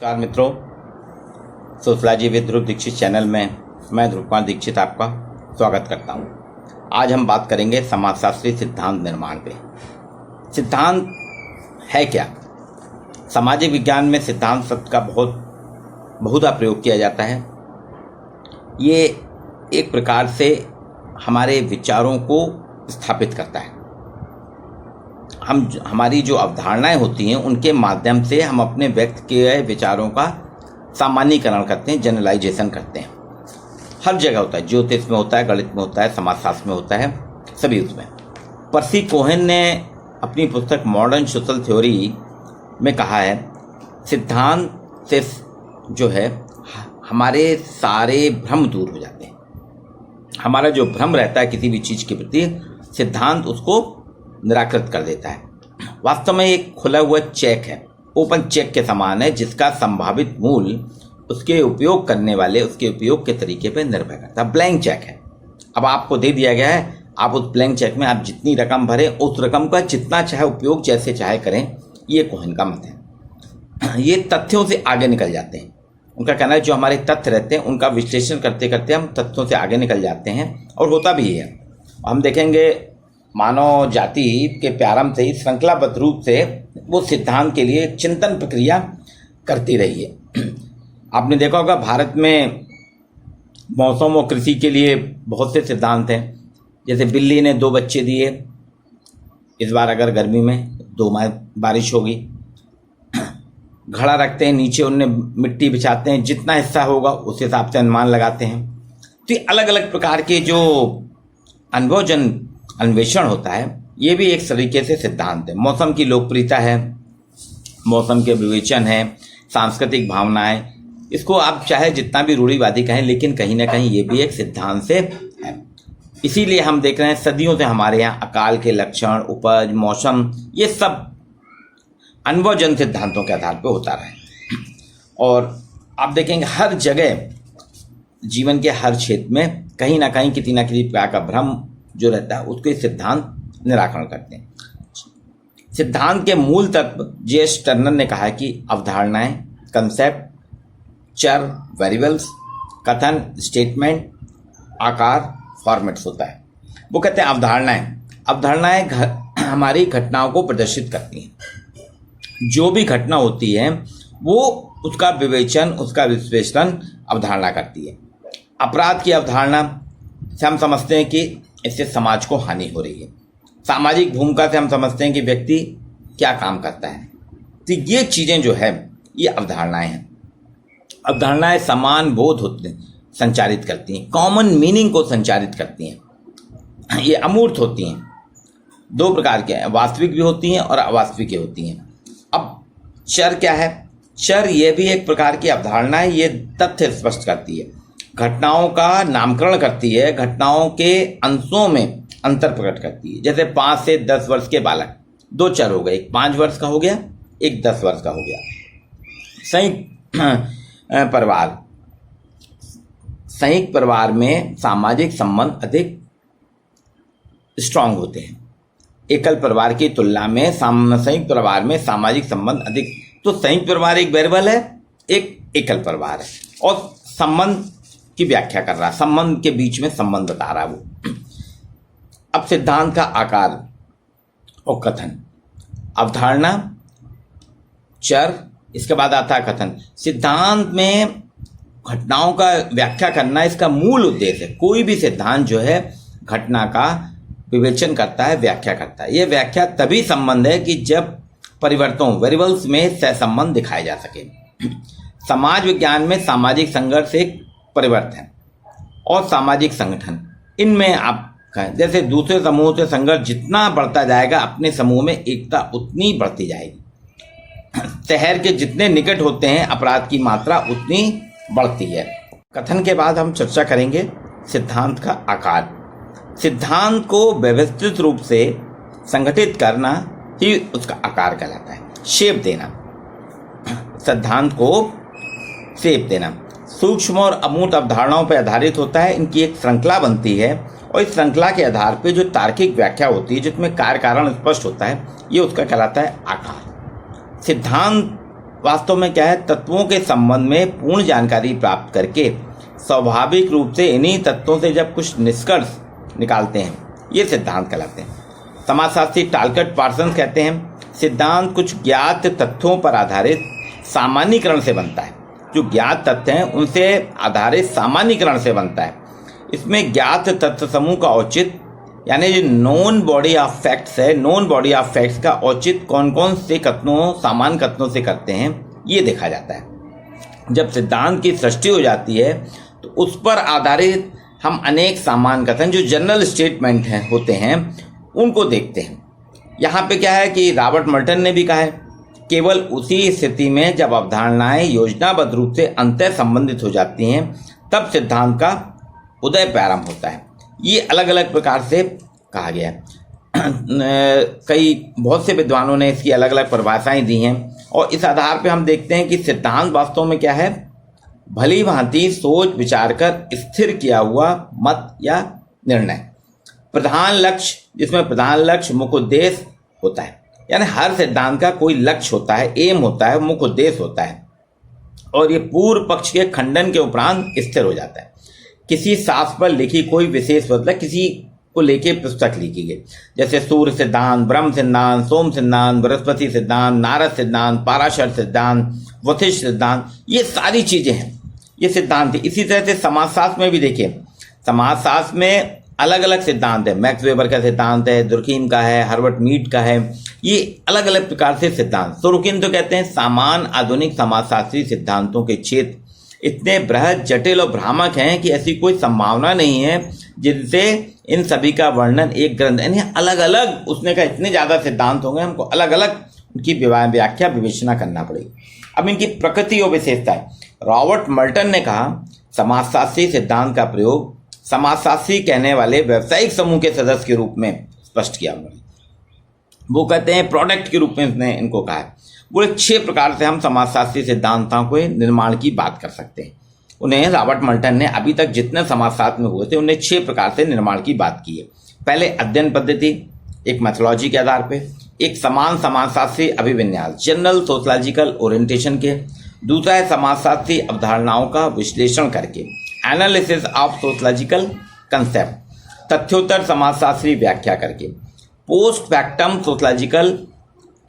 नमस्कार मित्रों, sociology with Dhruv Dixit channel में मैं ध्रुव कुमार दीक्षित आपका स्वागत करता हूं। आज हम बात करेंगे समाजशास्त्री सिद्धांत निर्माण पे। सिद्धांत है क्या? सामाजिक विज्ञान में सिद्धांत शब्द का बहुधा प्रयोग किया जाता है। ये एक प्रकार से हमारे विचारों को स्थापित करता है। हमारी जो अवधारणाएं होती हैं उनके माध्यम से हम अपने व्यक्त किए गए विचारों का सामान्यीकरण करते हैं, जनरलाइजेशन करते हैं। हर जगह होता है, ज्योतिष में होता है, गणित में होता है, समाजशास्त्र में होता है, सभी उसमें। पर्सी कोहेन ने अपनी पुस्तक मॉडर्न सोशल थ्योरी में कहा है, सिद्धांत से जो है हमारे सारे भ्रम दूर हो जाते हैं। हमारा जो भ्रम रहता है किसी भी चीज़ के प्रति, सिद्धांत उसको निराकृत कर देता है। वास्तव में एक खुला हुआ चेक है, ओपन चेक के समान है, जिसका संभावित मूल्य उसके उपयोग करने वाले उसके उपयोग के तरीके पर निर्भर करता है। ब्लैंक चेक है, अब आपको दे दिया गया है, आप उस ब्लैंक चेक में आप जितनी रकम भरें उस रकम का जितना चाहे उपयोग जैसे चाहे करें। ये कोहेन का मत है। ये तथ्यों से आगे निकल जाते हैं। उनका कहना है जो हमारे तथ्य रहते हैं उनका विश्लेषण करते करते हम तथ्यों से आगे निकल जाते हैं, और होता भी है। हम देखेंगे मानव जाति के प्रारंभ से ही श्रृंखलाबद्ध रूप से वो सिद्धांत के लिए चिंतन प्रक्रिया करती रही है। आपने देखा होगा भारत में मौसम और कृषि के लिए बहुत से सिद्धांत हैं। जैसे बिल्ली ने 2 बच्चे दिए, इस बार अगर गर्मी में 2 माह बारिश होगी। घड़ा रखते हैं, नीचे उनने मिट्टी बिछाते हैं, जितना हिस्सा होगा उस हिसाब से अनुमान लगाते हैं। तो ये अलग अलग प्रकार के जो अनुभवजन अन्वेषण होता है, ये भी एक तरीके से सिद्धांत है। मौसम की लोकप्रियता है, मौसम के विवेचन है, सांस्कृतिक भावनाएं, इसको आप चाहे जितना भी रूढ़िवादी कहें, लेकिन कहीं ना कहीं ये भी एक सिद्धांत से है। इसीलिए हम देख रहे हैं सदियों से हमारे यहाँ अकाल के लक्षण, उपज, मौसम, ये सब अनुभवजन सिद्धांतों के आधार पर होता रहा है। और आप देखेंगे हर जगह जीवन के हर क्षेत्र में कहीं ना कहीं किसी प्रकार का भ्रम जो रहता है उसके सिद्धांत निराकरण करते हैं। सिद्धांत के मूल तत्व जे.एस. टर्नर ने कहा है कि अवधारणाएं, कंसेप्ट, चर, वेरिएबल्स, कथन, स्टेटमेंट, आकार, फॉर्मेट्स होता है। वो कहते हैं अवधारणाएं हमारी घटनाओं को प्रदर्शित करती हैं। जो भी घटना होती है वो उसका विवेचन, उसका विश्लेषण अवधारणा करती है। अपराध की अवधारणा से हम समझते हैं कि इससे समाज को हानि हो रही है। सामाजिक भूमिका से हम समझते हैं कि व्यक्ति क्या काम करता है। तो ये चीज़ें जो है ये अवधारणाएं हैं। अवधारणाएं समान बोध संचारित करती हैं, कॉमन मीनिंग को संचारित करती हैं। ये अमूर्त होती हैं, 2 प्रकार के हैं, वास्तविक भी होती हैं और अवास्तविक होती हैं। अब चर क्या है? चर ये भी एक प्रकार की अवधारणा है। ये तथ्य स्पष्ट करती है, घटनाओं का नामकरण करती है, घटनाओं के अंशों में अंतर प्रकट करती है। जैसे 5 से 10 वर्ष के बालक, 2 चर हो गए, एक 5 वर्ष का हो गया, एक 10 वर्ष का हो गया। संयुक्त परिवार में सामाजिक संबंध अधिक स्ट्रांग होते हैं। एकल परिवार की तुलना में संयुक्त परिवार में सामाजिक संबंध अधिक। तो संयुक्त परिवार एक वेरिएबल है, एक एकल परिवार है, और संबंध की व्याख्या कर रहा है, संबंध के बीच में संबंध बता रहा है वो। अब सिद्धांत का आकार और कथन, अवधारणा, चर, इसके बाद आता है कथन। सिद्धांत में घटनाओं का व्याख्या करना इसका मूल उद्देश्य है। कोई भी सिद्धांत जो है घटना का विवेचन करता है, व्याख्या करता है। यह व्याख्या तभी संबंध है कि जब परिवर्तनों, वेरिएबल्स में सहसंबंध दिखाए जा सके। समाज विज्ञान में सामाजिक संघर्ष एक परिवर्तन और सामाजिक संगठन, इनमें आप जैसे दूसरे समूह से संघर्ष जितना बढ़ता जाएगा, अपने समूह में एकता उतनी बढ़ती जाएगी। शहर के जितने निकट होते हैं अपराध की मात्रा उतनी बढ़ती है। कथन के बाद हम चर्चा करेंगे सिद्धांत का आकार। सिद्धांत को व्यवस्थित रूप से संगठित करना ही उसका आकार कहलाता है। शेप देना, सिद्धांत को शेप देना सूक्ष्म और अमूर्त अवधारणाओं पर आधारित होता है। इनकी एक श्रृंखला बनती है और इस श्रृंखला के आधार पर जो तार्किक व्याख्या होती है, जिसमें कार्य कारण स्पष्ट होता है, ये उसका कहलाता है आकार। सिद्धांत वास्तव में क्या है, तत्वों के संबंध में पूर्ण जानकारी प्राप्त करके स्वाभाविक रूप से इन्हीं तत्वों से जब कुछ निष्कर्ष निकालते हैं, ये सिद्धांत कहलाते हैं। समाजशास्त्री टालकट पार्सन्स कहते हैं, सिद्धांत कुछ ज्ञात तथ्यों पर आधारित सामान्यीकरण से बनता है। जो ज्ञात तथ्य हैं उनसे आधारित सामान्यीकरण से बनता है। इसमें ज्ञात तथ्य समूह का औचित्य, यानी जो नोन बॉडी ऑफ फैक्ट्स है, नोन बॉडी ऑफ फैक्ट्स का औचित्य कौन कौन से कथनों, सामान्य कथनों से करते हैं, ये देखा जाता है। जब सिद्धांत की सृष्टि हो जाती है तो उस पर आधारित हम अनेक सामान्य कथन जो जनरल स्टेटमेंट हैं होते हैं उनको देखते हैं। यहाँ पे क्या है कि रॉबर्ट मल्टन ने भी कहा है, केवल उसी स्थिति में जब अवधारणाएं योजनाबद्ध रूप से अंतः संबंधित हो जाती हैं तब सिद्धांत का उदय प्रारंभ होता है। ये अलग अलग प्रकार से कहा गया है। बहुत से विद्वानों ने इसकी अलग अलग परिभाषाएं दी हैं और इस आधार पे हम देखते हैं कि सिद्धांत वास्तव में क्या है, भली भांति सोच विचार कर स्थिर किया हुआ मत या निर्णय। प्रधान लक्ष्य, जिसमें प्रधान लक्ष्य मुख्य उद्देश्य होता है, यानी हर सिद्धांत का कोई लक्ष्य होता है, एम होता है, मुख्य उद्देश्य होता है और ये पूर्व पक्ष के खंडन के उपरांत स्थिर हो जाता है। किसी शास्त्र पर लिखी कोई विशेष, मतलब किसी को लेके पुस्तक लिखी गई, जैसे सूर्य सिद्धांत, ब्रह्म सिद्धांत, सोम सिद्धांत, बृहस्पति सिद्धांत, नारद सिद्धांत, पाराशर सिद्धांत, वशिष्ठ सिद्धांत, ये सारी चीजें हैं, ये सिद्धांत है। इसी तरह से समाजशास्त्र में भी देखिए, समाजशास्त्र में अलग अलग सिद्धांत है। मैक्स वेबर का सिद्धांत है, दुर्कीम का है, हर्बर्ट मीड का है, ये अलग अलग प्रकार से सिद्धांत। सोरोकिन तो कहते हैं सामान्य आधुनिक समाजशास्त्री सिद्धांतों के क्षेत्र इतने बृहद, जटिल और भ्रामक हैं कि ऐसी कोई संभावना नहीं है जिनसे इन सभी का वर्णन एक ग्रंथ, यानी अलग अलग, उसने कहा इतने ज्यादा सिद्धांत होंगे, हमको अलग अलग उनकी व्याख्या विवेचना करना पड़ेगी। अब इनकी प्रकृति और विशेषता है। रॉबर्ट मल्टन ने कहा समाजशास्त्री सिद्धांत का प्रयोग समाजशास्त्री कहने वाले व्यावसायिक समूह के सदस्य के रूप में स्पष्ट किया उन्होंने। वो कहते हैं प्रोडक्ट के रूप में उसने इनको कहा है। वो 6 प्रकार से हम समाजशास्त्री सिद्धांतों के निर्माण की बात कर सकते हैं। उन्हें रॉबर्ट मल्टन ने अभी तक जितने समाजशास्त्र में हुए थे उन्हें 6 प्रकार से निर्माण की बात की है। पहले अध्ययन पद्धति, एक मैथोलॉजी के आधार पे, एक समान समाजशास्त्री अभिविन्यास, जनरल सोशलॉजिकल ओरिएंटेशन के। दूसरा है समाजशास्त्री अवधारणाओं का विश्लेषण करके, एनालिसिस ऑफ सोशलॉजिकल कंसेप्ट, तथ्योत्तर समाजशास्त्री व्याख्या करके। पोस्ट फैक्टम सोशलॉजिकल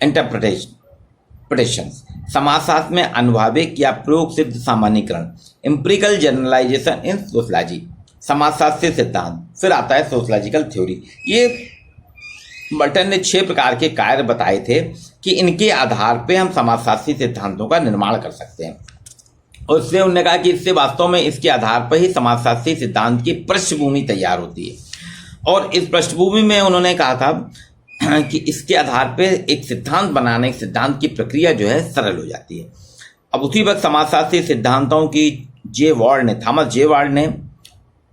इंटरप्रिटेशन, समाजशास्त्र में अनुभाविक या प्रयोग सिद्ध सामान्यीकरण, एम्पिरिकल जनरलाइजेशन इन सोशलॉजी, समाजशास्त्री सिद्धांत। फिर आता है सोशलॉजिकल थ्योरी। ये मल्टन ने 6 प्रकार के कार्य बताए थे कि इनके आधार पे हम समाजशास्त्री सिद्धांतों का निर्माण कर सकते हैं। और इसलिए उन्होंने कहा कि इससे वास्तव में इसके आधार पर ही समाजशास्त्री सिद्धांत की पृष्ठभूमि तैयार होती है। और इस पृष्ठभूमि में उन्होंने कहा था कि इसके आधार पर एक सिद्धांत बनाने, एक सिद्धांत की प्रक्रिया जो है सरल हो जाती है। अब उसी वक्त समाजशास्त्री सिद्धांतों की थॉमस जे वार्ड ने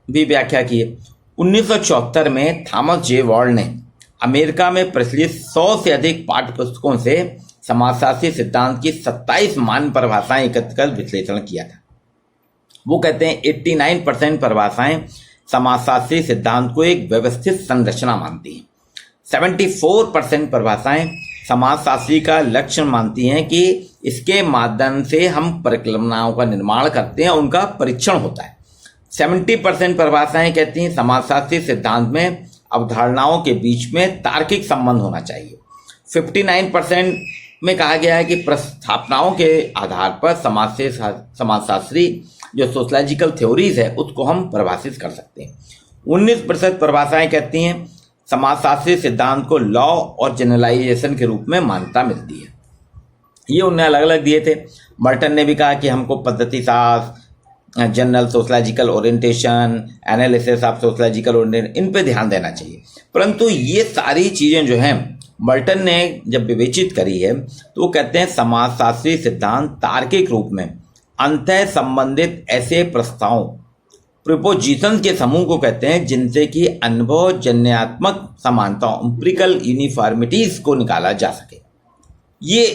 भी व्याख्या की है। 1974 में थॉमस जे वार्ड ने अमेरिका में प्रचलित 100 से अधिक पाठ्य पुस्तकों से समाजशास्त्री सिद्धांत की 27 मान्य परिभाषाएं एकत्र कर विश्लेषण किया था। वो कहते हैं 89% परिभाषाएं समाजशास्त्री सिद्धांत को एक व्यवस्थित संरचना मानती हैं। 74% परिभाषाएं समाजशास्त्री का लक्ष्य मानती हैं कि इसके माध्यम से हम परिकल्पनाओं का निर्माण करते हैं, उनका परीक्षण होता है। 70% परिभाषाएं कहती हैं समाजशास्त्री सिद्धांत में अवधारणाओं के बीच में तार्किक संबंध होना चाहिए। 59% में कहा गया है कि प्रस्थापनाओं के आधार पर समाजशास्त्री जो सोशलॉजिकल थ्योरीज है उसको हम परिभाषित कर सकते हैं। 19% परिभाषाएं कहती हैं समाजशास्त्री सिद्धांत को लॉ और जनरलाइजेशन के रूप में मान्यता मिलती है। ये उन्हें अलग अलग दिए थे। मल्टन ने भी कहा कि हमको पद्धति शास्त्र, general sociological orientation, analysis of sociological orientation, इन पे ध्यान देना चाहिए। परंतु ये सारी चीजें जो हैं मल्टन ने जब विवेचित करी है तो वो कहते हैं समाजशास्त्री सिद्धांत तार्किक रूप में अंतः संबंधित ऐसे प्रस्तावों, प्रिपोजिशन के समूह को कहते हैं जिनसे कि अनुभव जन्यात्मक समानताओं, एम्पिरिकल यूनिफॉर्मिटीज को निकाला जा सके। ये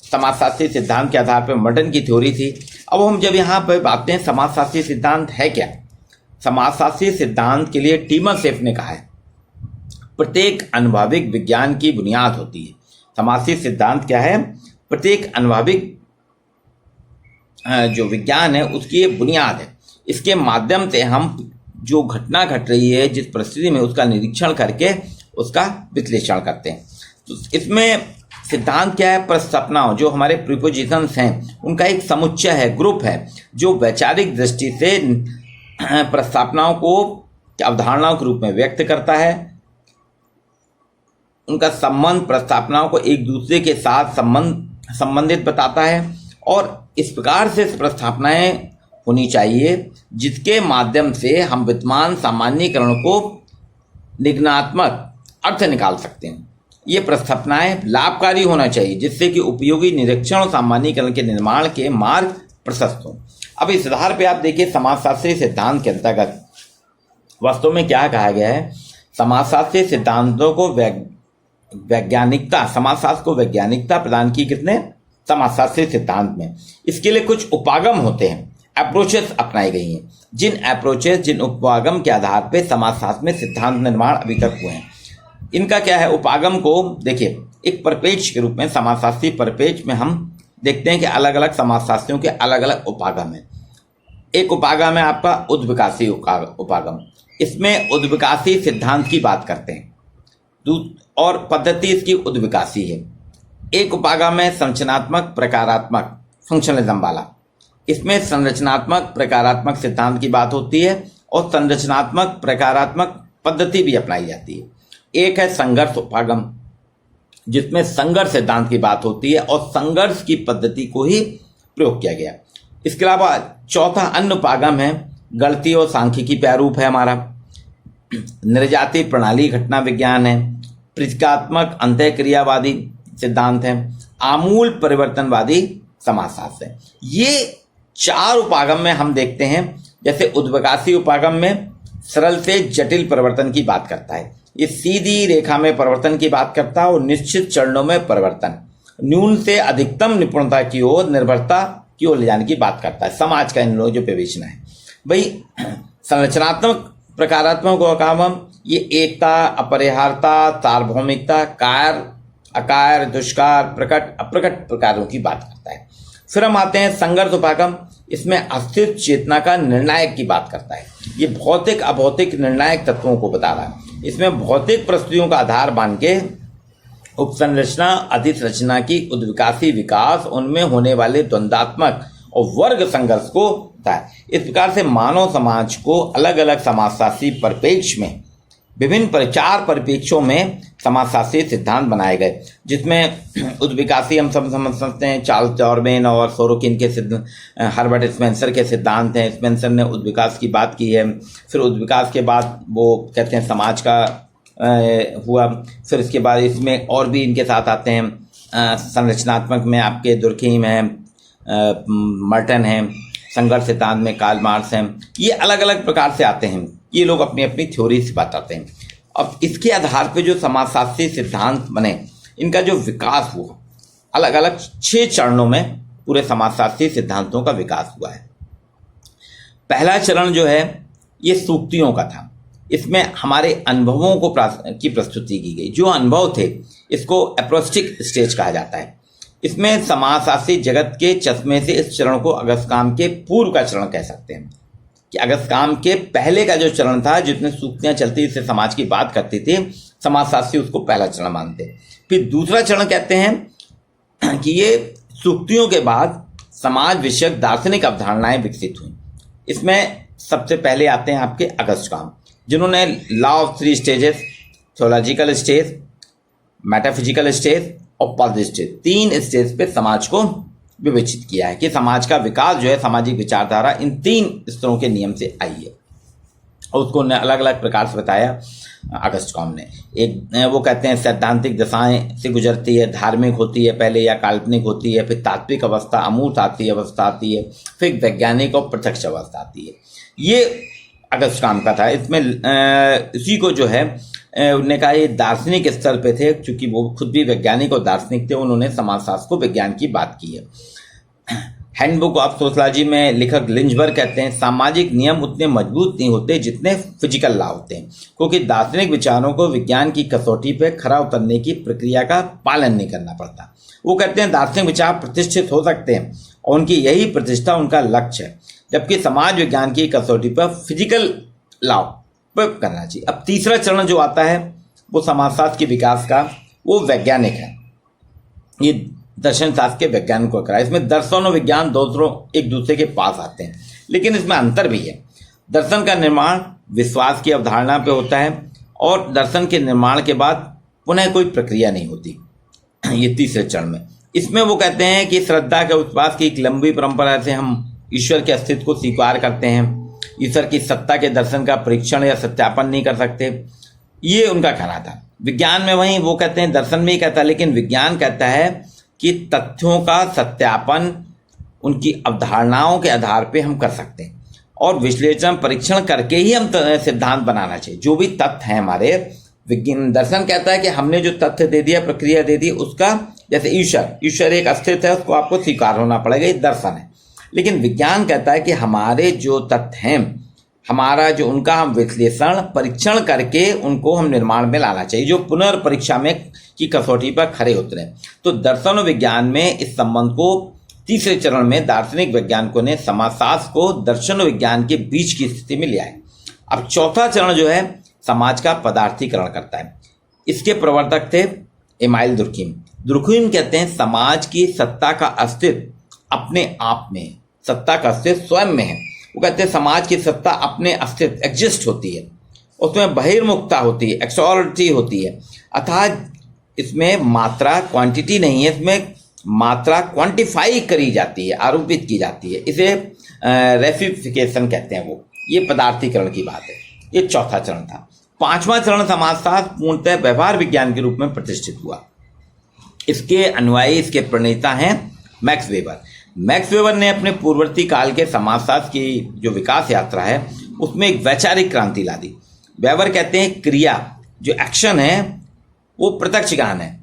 समाजशास्त्री सिद्धांत के आधार पर मल्टन की थ्योरी थी। अब हम जब यहाँ पर बात हैं समाजशास्त्री सिद्धांत है क्या, समाजशास्त्री सिद्धांत के लिए टीमरसेफ ने कहा है प्रत्येक अनुभविक विज्ञान की बुनियाद होती है। समाजशास्त्री सिद्धांत क्या है, प्रत्येक अनुभविक जो विज्ञान है उसकी ये बुनियाद है। इसके माध्यम से हम जो घटना घट रही है जिस परिस्थिति में, उसका निरीक्षण करके उसका विश्लेषण करते हैं। तो इसमें सिद्धांत क्या है? प्रस्तावनाओं, जो हमारे प्रीपोजिशंस हैं उनका एक समुच्चय है, ग्रुप है, जो वैचारिक दृष्टि से प्रस्तावनाओं को अवधारणाओं के रूप में व्यक्त करता है। उनका संबंध प्रस्तावनाओं को एक दूसरे के साथ संबंधित बताता है और इस प्रकार से प्रस्तावनाएं होनी चाहिए जिसके माध्यम से हम विद्यमान सामान्यीकरण को निगमनात्मक अर्थ निकाल सकते हैं। ये प्रस्तावनाएं लाभकारी होना चाहिए जिससे कि उपयोगी निरीक्षण और सामान्यीकरण के निर्माण के मार्ग प्रशस्त हों। अब इस आधार पे आप देखिए समाजशास्त्रीय सिद्धांत के अंतर्गत वास्तव में क्या कहा गया है। समाजशास्त्रीय सिद्धांतों को वैज्ञानिकता, समाजशास्त्र को वैज्ञानिकता प्रदान की कितने? समाजशास्त्रीय सिद्धांत में। इसके लिए कुछ उपागम होते हैं, अप्रोचेस अपनाई गई हैं। जिन उपागम के आधार पर समाजशास्त्र में सिद्धांत निर्माण अभी तक हुए हैं, इनका क्या है? उपागम को देखिए एक परिपेक्ष के रूप में, समाजशास्त्रीय परिपेक्ष में हम देखते हैं कि अलग अलग समाजशास्त्रियों के अलग अलग उपागम हैं। एक उपागम है आपका उद्विकासी उपागम। इसमें उद्विकासी सिद्धांत की बात करते हैं और पद्धति इसकी उद्विकासी है। एक उपागम है संरचनात्मक प्रकारात्मक, फंक्शनलिज्म वाला। इसमें संरचनात्मक प्रकारात्मक सिद्धांत की बात होती है और संरचनात्मक प्रकारात्मक पद्धति भी अपनाई जाती है। एक है संघर्ष उपागम, जिसमें संघर्ष सिद्धांत की बात होती है और संघर्ष की पद्धति को ही प्रयोग किया गया। इसके अलावा चौथा अन्य उपागम है गणितीय और सांख्यिकी प्रारूप है हमारा। निर्जातीय प्रणाली घटना विज्ञान है। प्रतीकात्मक अंतःक्रियावादी सिद्धांत है। आमूल परिवर्तनवादी समाजशास्त्र है। ये चार उपागम में हम देखते हैं, जैसे उद्विकासी उपागम में सरल से जटिल परिवर्तन की बात करता है, ये सीधी रेखा में परिवर्तन की बात करता है और निश्चित चरणों में परिवर्तन, न्यून से अधिकतम निपुणता की ओर, निर्भरता की ओर ले जाने की बात करता है। समाज का इन लोगों जो विवेचना है भाई। संरचनात्मक प्रकारात्मक उपागम ये एकता, अपरिहार्यता, सार्वभौमिकता, कार अकार, दुष्कार, प्रकट अप्रकट प्रकारों की बात करता है। फिर हम आते हैं संघर्ष उपागम। इसमें अस्तित्व चेतना का निर्णायक की बात करता है। ये भौतिक अभौतिक निर्णायक तत्वों को बता रहा है। इसमें भौतिक परिस्थितियों का आधार मान के उपसंरचना अधिसंरचना की उद्विकासी विकास, उनमें होने वाले द्वंद्वात्मक और वर्ग संघर्ष को होता है। इस प्रकार से मानव समाज को अलग अलग समाजशास्त्रीय परिप्रेक्ष्य में, विभिन्न चार परिप्रेक्ष्यों में समाजशास्त्रीय सिद्धांत बनाए गए, जिसमें उद्विकासी हम सब समझ सकते हैं चार्ल्स डार्विन और सोरोकिन के हर्बर्ट स्पेंसर के सिद्धांत हैं। स्पेंसर ने उद्विकास की बात की है। फिर उद्विकास के बाद वो कहते हैं समाज का हुआ। फिर इसके बाद इसमें और भी इनके साथ आते हैं संरचनात्मक में आपके दुर्खीम हैं, मर्टन हैं, संघर्ष सिद्धांत में कार्ल मार्क्स हैं। ये अलग अलग प्रकार से आते हैं, ये लोग अपनी अपनी थ्योरी से बताते हैं। अब इसके आधार पे जो समाजशास्त्रीय सिद्धांत बने, इनका जो विकास हुआ अलग अलग 6 चरणों में पूरे समाजशास्त्रीय सिद्धांतों का विकास हुआ है। पहला चरण जो है ये सूक्तियों का था। इसमें हमारे अनुभवों को की प्रस्तुति की गई। जो अनुभव थे इसको एप्रोस्टिक स्टेज कहा जाता है। इसमें समाजशास्त्री जगत के चश्मे से इस चरण को अगस्त्याम के पूर्व का चरण कह सकते हैं, कि अगस्त्याम के पहले का जो चरण था, जितने सूक्तियाँ चलती इससे समाज की बात करती थी, समाजशास्त्री उसको पहला चरण मानते। फिर दूसरा चरण कहते हैं कि ये सूक्तियों के बाद समाज विषयक दार्शनिक अवधारणाएं विकसित हुई। इसमें सबसे पहले आते हैं आपके अगस्त्याम, जिन्होंने law of 3 stages, theological stage, metaphysical stage और पॉलिटिकल स्टेज, 3 स्टेज पे समाज को विवेचित किया है कि समाज का विकास जो है, सामाजिक विचारधारा इन 3 स्तरों के नियम से आई है। और उसको उन्होंने अलग अलग प्रकार से बताया अगस्त्याम ने। एक वो कहते हैं सैद्धांतिक दशाएं से गुजरती है, धार्मिक होती है पहले या काल्पनिक होती है, फिर तात्विक अवस्था, अमूर्त अवस्था आती है, फिर वैज्ञानिक और प्रत्यक्ष अवस्था आती है। ये अगस्त्याम का था। इसमें इसी को जो है उन्होंने कहा ये दार्शनिक स्तर पे थे, क्योंकि वो खुद भी वैज्ञानिक और दार्शनिक थे। उन्होंने समाजशास्त्र को विज्ञान की बात की है। हैंडबुक ऑफ सोशलॉजी में लेखक लिंजबर्ग कहते हैं सामाजिक नियम उतने मजबूत नहीं होते जितने फिजिकल लॉ होते हैं, क्योंकि दार्शनिक विचारों को विज्ञान की कसौटी पर खरा उतरने की प्रक्रिया का पालन नहीं करना पड़ता। वो कहते हैं दार्शनिक विचार प्रतिष्ठित हो सकते हैं और उनकी यही प्रतिष्ठा उनका लक्ष्य है, जबकि समाज विज्ञान की कसौटी पर फिजिकल लॉ पर करना चाहिए। अब तीसरा चरण जो आता है वो समाजशास्त्र के विकास का, वो वैज्ञानिक है। ये दर्शन शास्त्र के वैज्ञानिक को करा। इसमें दर्शन और विज्ञान दोनों एक दूसरे के पास आते हैं, लेकिन इसमें अंतर भी है। दर्शन का निर्माण विश्वास की अवधारणा पे होता है और दर्शन के निर्माण के बाद पुनः कोई प्रक्रिया नहीं होती। ये तीसरे चरण में, इसमें वो कहते हैं कि श्रद्धा के विश्वास की एक लंबी परंपरा से हम ईश्वर के अस्तित्व को स्वीकार करते हैं, ईश्वर की सत्ता के दर्शन का परीक्षण या सत्यापन नहीं कर सकते, ये उनका कहना था। विज्ञान में वहीं वो कहते हैं, दर्शन में ही कहता है, लेकिन विज्ञान कहता है कि तथ्यों का सत्यापन उनकी अवधारणाओं के आधार पे हम कर सकते हैं और विश्लेषण परीक्षण करके ही हम सिद्धांत बनाना चाहिए। जो भी तथ्य हैं हमारे, विज्ञान दर्शन कहता है कि हमने जो तथ्य दे दिया, प्रक्रिया दे दी, उसका जैसे ईश्वर एक अस्तित्व है, उसको आपको स्वीकार होना पड़ेगा, ये दर्शन है। लेकिन विज्ञान कहता है कि हमारे जो तथ्य हैं, हमारा जो उनका हम विश्लेषण परीक्षण करके उनको हम निर्माण में लाना चाहिए, जो पुनर्परीक्षा में की कसौटी पर खरे उतरे। तो दर्शन और विज्ञान में इस संबंध को तीसरे चरण में दार्शनिक वैज्ञानिकों ने समाजशास्त्र को दर्शन और विज्ञान के बीच की स्थिति में लिया है। अब चौथा चरण जो है समाज का पदार्थीकरण करता है। इसके प्रवर्तक थे एमाइल दुर्खीम। दुर्खीम कहते हैं समाज की सत्ता का अस्तित्व अपने आप में, सत्ता का अस्तित्व स्वयं में है। वो कहते हैं समाज की सत्ता अपने अस्तित्व एग्जिस्ट होती है, उसमें बहिर्मुखता होती है, एक्सटर्नलिटी होती है, अर्थात इसमें मात्रा क्वांटिटी नहीं है, इसमें मात्रा क्वांटिफाई करी जाती है, आरोपित की जाती है। इसे रेफिफिकेशन कहते हैं। वो ये पदार्थीकरण की बात है। ये चौथा चरण था। पांचवा चरण समाजशास्त्र पूर्णतः व्यवहार विज्ञान के रूप में प्रतिष्ठित हुआ। इसके अनुयायी, इसके प्रणेता हैं मैक्स वेबर। मैक्स वेबर ने अपने पूर्ववर्ती काल के समाजशास्त्र की जो विकास यात्रा है उसमें एक वैचारिक क्रांति ला दी। वेबर कहते हैं क्रिया, जो एक्शन है वो प्रत्यक्ष ज्ञान है,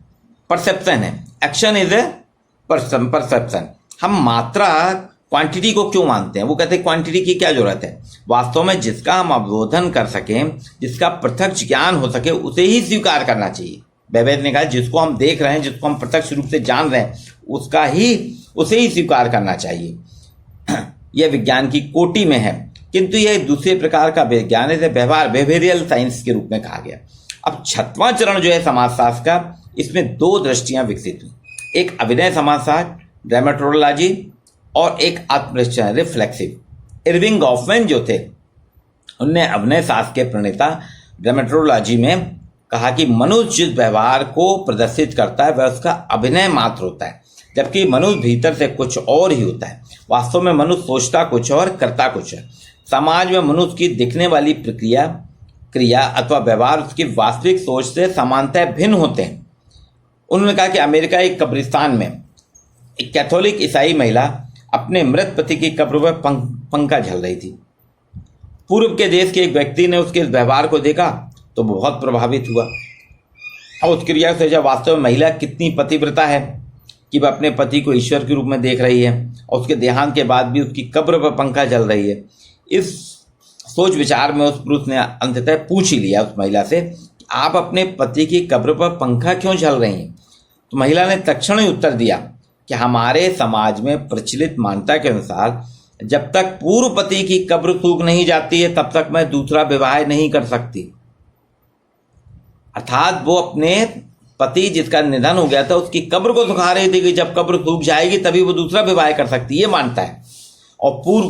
परसेप्शन है। Action is a perception. हम मात्रा क्वांटिटी को क्यों मानते हैं? वो कहते हैं क्वांटिटी की क्या जरूरत है, वास्तव में जिसका हम अवबोधन कर सकें, जिसका प्रत्यक्ष ज्ञान हो सके, उसे ही स्वीकार करना चाहिए। वेबर ने कहा जिसको हम देख रहे हैं, जिसको हम प्रत्यक्ष रूप से जान रहे हैं, उसे ही स्वीकार करना चाहिए। यह विज्ञान की कोटि में है, किंतु यह दूसरे प्रकार का विज्ञान है, व्यवहार बिहेवियरल साइंस के रूप में कहा गया। अब छठवां चरण जो है समाजशास्त्र का, इसमें दो दृष्टियां विकसित हुई, एक अभिनय समाजशास्त्र ड्रामेटोलॉजी और एक आत्मनिश्चय रिफ्लेक्सिव। इरविंग गॉफमैन जो थे, उनने अभिनय शास्त्र के प्रणेता ड्रामेटोलॉजी में कहा कि मनुष्य जिस व्यवहार को प्रदर्शित करता है वह उसका अभिनय मात्र होता है, जबकि मनुष्य भीतर से कुछ और ही होता है। वास्तव में मनुष्य सोचता कुछ और करता कुछ है। समाज में मनुष्य की दिखने वाली क्रिया अथवा व्यवहार उसकी वास्तविक सोच से समानतः भिन्न होते हैं। उन्होंने कहा कि अमेरिका एक कब्रिस्तान में एक कैथोलिक ईसाई महिला अपने मृत पति की कब्र पर पंखा झल रही थी। पूर्व के देश के एक व्यक्ति ने उसके व्यवहार को देखा तो बहुत प्रभावित हुआ और उस क्रिया से जब वास्तव में महिला कितनी पतिव्रता है कि वह अपने पति को ईश्वर के रूप में देख रही है और उसके देहांत के बाद भी उसकी कब्र पर पंखा जल रही है। इस सोच विचार में उस पुरुष ने अंततः पूछ ही लिया उस महिला से, आप अपने पति की कब्र पर पंखा क्यों झल रही हैं? तो महिला ने तत्क्षण ही उत्तर दिया कि हमारे समाज में प्रचलित मान्यता के अनुसार जब तक पूर्व पति की कब्र सूख नहीं जाती है तब तक मैं दूसरा विवाह नहीं कर सकती। अर्थात वो अपने पति जिसका निधन हो गया था उसकी कब्र को सुखा रही थी कि जब कब्र सूख जाएगी तभी वो दूसरा विवाह कर सकती है, ये मानता है। और पूर्व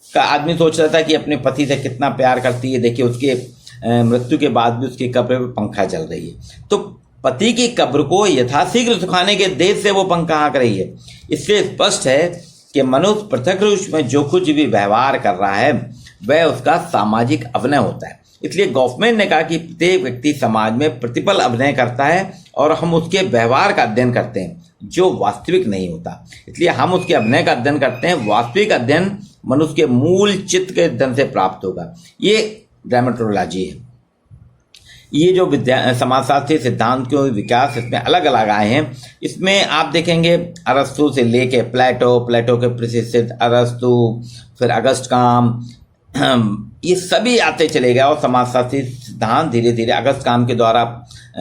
का आदमी सोच रहा था कि अपने पति से कितना प्यार करती है, देखिए उसके मृत्यु के बाद भी उसकी कब्र पर पंखा जल रही है। तो पति की कब्र को यथाशीघ्र सुखाने के देश से वो पंखा हाँक रही है। इससे स्पष्ट है कि मनुष्य पृथक रूप में जो कुछ भी व्यवहार कर रहा है वह उसका सामाजिक अभिनय होता है। इसलिए गॉफमैन ने कहा कि प्रत्येक व्यक्ति समाज में प्रतिपल अभिनय करता है और हम उसके व्यवहार का अध्ययन करते हैं जो वास्तविक नहीं होता। इसलिए हम उसके अभिनय का अध्ययन करते हैं, वास्तविक अध्ययन मनुष्य के मूल चित्त के अध्ययन से प्राप्त होगा। ये ड्रामेटोलॉजी है। ये जो समाजशास्त्री सिद्धांत के विकास इसमें अलग अलग आए हैं। इसमें आप देखेंगे अरस्तु से लेके प्लेटो के प्रशिक्षित अरस्तु, फिर अगस्टकाम, ये सभी आते चले गए और समाजशास्त्री सिद्धांत धीरे धीरे अगस्टकाम के द्वारा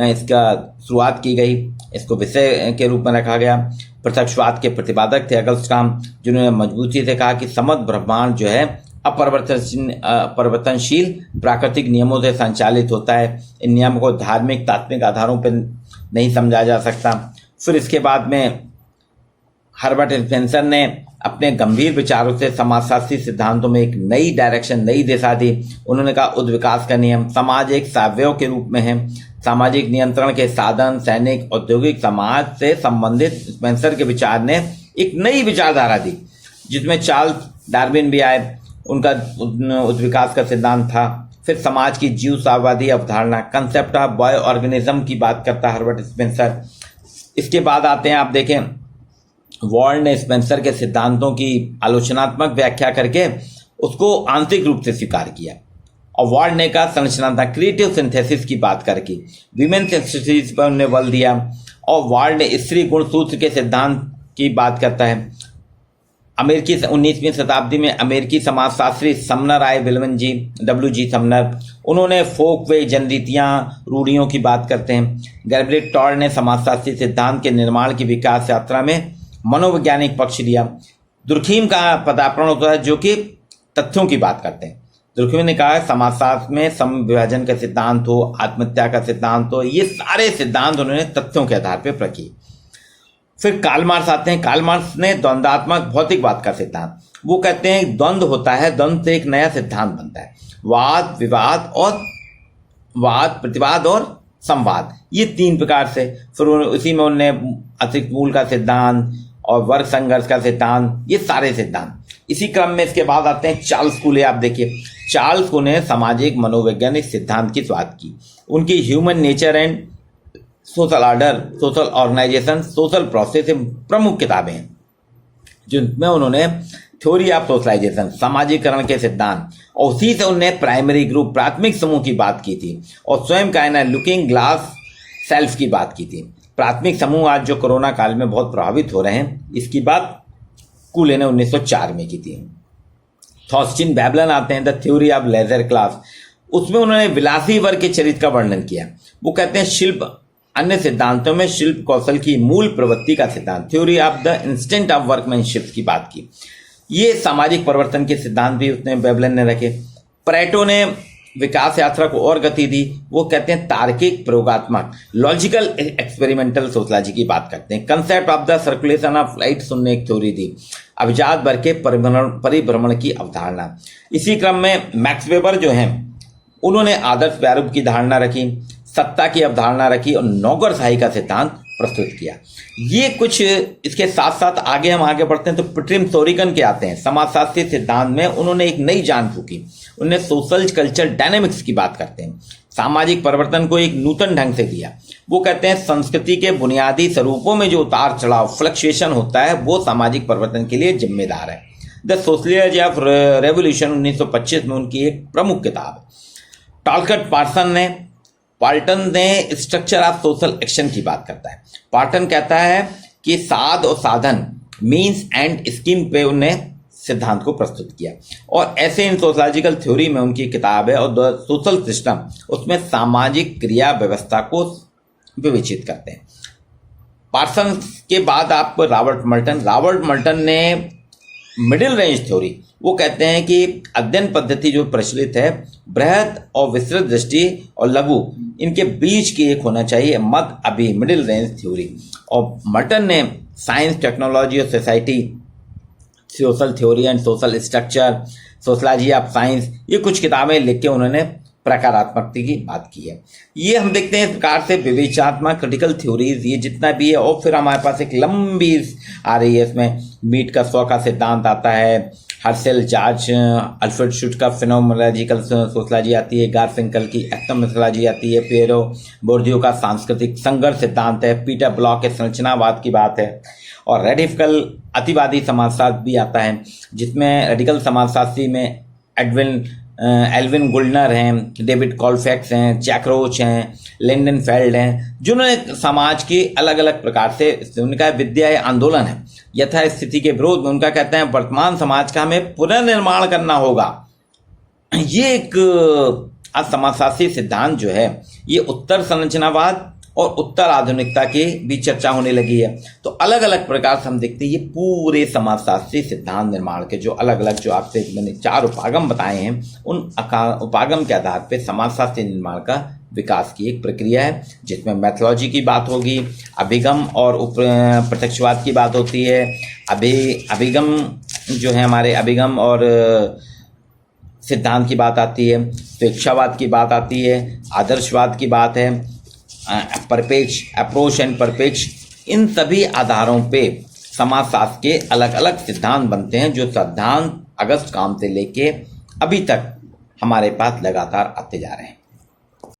इसका शुरुआत की गई, इसको विषय के रूप में रखा गया। पृथकवाद के प्रतिपादक थे अगस्टकाम, जिन्होंने मजबूती से कहा कि समग्र ब्रह्मांड जो है अपरिवर्तनशील प्राकृतिक नियमों से संचालित होता है। इन नियमों को धार्मिक तात्विक आधारों पर नहीं समझा जा सकता। फिर इसके बाद में हर्बर्ट स्पेंसर ने अपने गंभीर विचारों से समाजशास्त्री सिद्धांतों में एक नई डायरेक्शन, नई दिशा दी। उन्होंने कहा उद्विकास का नियम, समाज एक सावयव के रूप में है, सामाजिक नियंत्रण के साधन सैनिक औद्योगिक समाज से संबंधित स्पेंसर के विचार ने एक नई विचारधारा दी, जिसमें चार्ल्स डार्विन भी आए, उनका उद्विकास का सिद्धांत था। फिर समाज की जीवशास्त्रवादी अवधारणा, कंसेप्ट ऑफ बायो ऑर्गेनिज्म की बात करता है हर्बर्ट स्पेंसर। इसके बाद आते हैं, आप देखें वॉर्ड ने स्पेंसर के सिद्धांतों की आलोचनात्मक व्याख्या करके उसको आंतरिक रूप से स्वीकार किया, और वॉर्ड ने का संरचनात्मक क्रिएटिव सिंथेसिस की बात करके विमेन सिंथेसिस पर उन्हें बल दिया, और वॉर्ड ने स्त्री गुण सूत्र के सिद्धांत की बात करता है। अमेरिकी 19वीं शताब्दी में अमेरिकी समाजशास्त्री समनर आए, WG समनर, उन्होंने फोक वे जनरीतियाँ रूढ़ियों की बात करते हैं। गैब्रिएल टॉर्ड ने समाजशास्त्री सिद्धांत के निर्माण की विकास यात्रा में मनोवैज्ञानिक पक्ष लिया। दुर्खीम का पदार्पण होता है, जो कि तथ्यों की बात करते हैं। दुर्खीम ने कहा समाजशास्त्र में समविभाजन का सिद्धांत हो, आत्महत्या का सिद्धांत हो, ये सारे सिद्धांत उन्होंने तथ्यों के आधार पर प्रकी। फिर कार्ल मार्क्स आते हैं। कार्ल मार्क्स ने द्वंद्वात्मक भौतिकवाद का सिद्धांत, वो कहते हैं द्वंद्व होता है, द्वंद्व से एक नया सिद्धांत बनता है। वाद प्रतिवाद और संवाद, ये 3 प्रकार से। फिर उसी में उन्होंने अतिरिक्त मूल का सिद्धांत और वर्ग संघर्ष का सिद्धांत, ये सारे सिद्धांत। इसी क्रम में इसके बाद आते हैं चार्ल्स कूले। आप देखिए चार्ल्स कूले ने सामाजिक मनोवैज्ञानिक सिद्धांत की शुरुआत की। उनकी human nature and social order, social organisation, social process प्रमुख किताबें हैं, जिनमें उन्होंने थ्योरी ऑफ सोशलाइजेशन, सामाजिकरण के सिद्धांत, और उसी से उन्होंने प्राइमरी ग्रुप, प्राथमिक समूह की बात की थी, और स्वयं का आईना, लुकिंग ग्लास सेल्फ की बात की थी। प्राथमिक समूह आज जो कोरोना काल में बहुत प्रभावित हो रहे हैं, इसकी बात कूले ने 1904 में की थी। थॉस्टिन बैबलन आते हैं, the theory of leisure class, उसमें उन्होंने विलासी वर्ग के चरित्र का वर्णन किया। वो कहते हैं शिल्प, अन्य सिद्धांतों में शिल्प कौशल की मूल प्रवृत्ति का सिद्धांत, theory of the instant of workmanship की बात की। ये सामाजिक परिवर्तन के सिद्धांत भी उसने बैबलन ने रखे। प्लेटो ने विकास यात्रा को और गति दी। वो कहते हैं तार्किक प्रयोगात्मक, लॉजिकल एक्सपेरिमेंटल सोशलॉजी की बात करते हैं। Concept of the circulation of light सुनने एक थ्योरी दी, अभिजात वर्ग के परिभ्रमण की अवधारणा। इसी क्रम में मैक्स वेबर जो हैं, उन्होंने आदर्श प्रारूप की धारणा रखी, सत्ता की अवधारणा रखी और नौकरशाही का सिद्धांत प्रस्तुत किया। ये कुछ, इसके साथ साथ हम आगे बढ़ते हैं तो प्रिट्रिम सोरिगन के आते हैं। समाजशास्त्री सिद्धांत में उन्होंने एक नई जान फूकी। उन्होंने सोशल कल्चर डायनेमिक्स की बात करते हैं, सामाजिक परिवर्तन को एक नूतन ढंग से दिया। वो कहते हैं संस्कृति के बुनियादी स्वरूपों में जो उतार चढ़ाव, फ्लक्चुएशन होता है, वो सामाजिक परिवर्तन के लिए जिम्मेदार है। द सोशलिज्म ऑफ रेवोल्यूशन 1925 में उनकी एक प्रमुख किताब है। पाल्टन ने स्ट्रक्चर ऑफ सोशल एक्शन की बात करता है। पाल्टन कहता है कि साध और साधन, मीन्स एंड स्कीम पे उन्होंने सिद्धांत को प्रस्तुत किया, और ऐसे इन सोशलॉजिकल थ्योरी में उनकी किताब है, और द सोशल सिस्टम, उसमें सामाजिक क्रिया व्यवस्था को विवेचित करते हैं। पार्सन के बाद आप रॉबर्ट मल्टन ने मिडिल रेंज थ्योरी, वो कहते हैं कि अध्ययन पद्धति जो प्रचलित है, बृहद और विस्तृत दृष्टि और लघु, इनके बीच की एक होना चाहिए मध्य अभी मिडिल रेंज थ्योरी। और मल्टन ने साइंस, टेक्नोलॉजी और society, social theory and social structure, sociology of science, ये कुछ किताबें लिख के उन्होंने प्रकारात्मकता की बात की है। ये हम देखते हैं इस प्रकार से विवेचनात्मक क्रिटिकल थ्योरीज, ये जितना भी है। और फिर हमारे पास एक लंबी आ रही है, इसमें मीट का स्व का सिद्धांत आता है, हर्सेल जॉर्ज अल्फ्रेड शुट का फिनोमेनोलॉजिकल सोशलॉजी आती है, गारफिंकल की एथनोमेथोलॉजी आती है, पियरो बोर्दियो का सांस्कृतिक संघर्ष सिद्धांत है, पीटर ब्लॉक के संरचनावाद की बात है, और रेडिकल अतिवादी समाजशास्त्र भी आता है, जिसमें रेडिकल समाजशास्त्री में एडविन एल्विन गुल्डनर हैं, डेविड कॉलफैक्स हैं, जैक रोच हैं, लिंडनफेल्ड हैं, जिन्होंने समाज की अलग अलग प्रकार से, उनका विद्या आंदोलन है यथा स्थिति के विरोध में, उनका कहते हैं वर्तमान समाज का हमें पुनर्निर्माण करना होगा। ये एक समाजशास्त्री सिद्धांत जो है ये उत्तर संरचनावाद और उत्तर आधुनिकता की भी चर्चा होने लगी है। तो अलग अलग प्रकार से हम देखते हैं ये पूरे समाजशास्त्री सिद्धांत निर्माण के जो अलग अलग, जो आपसे मैंने 4 उपागम बताए हैं, उन उपागम के आधार पर समाजशास्त्री निर्माण का विकास की एक प्रक्रिया है, जिसमें मैथोलॉजी की बात होगी, अभिगम और प्रत्यक्षवाद की बात होती है, अभिगम जो है हमारे अभिगम और सिद्धांत की बात आती है, स्वेच्छावाद की बात आती है, आदर्शवाद की बात है, परपेक्ष, अप्रोच एंड परपेक्ष, इन सभी आधारों पे समाजशास्त्र के अलग अलग सिद्धांत बनते हैं, जो सिद्धांत अगस्त काम से लेके अभी तक हमारे पास लगातार आते जा रहे हैं।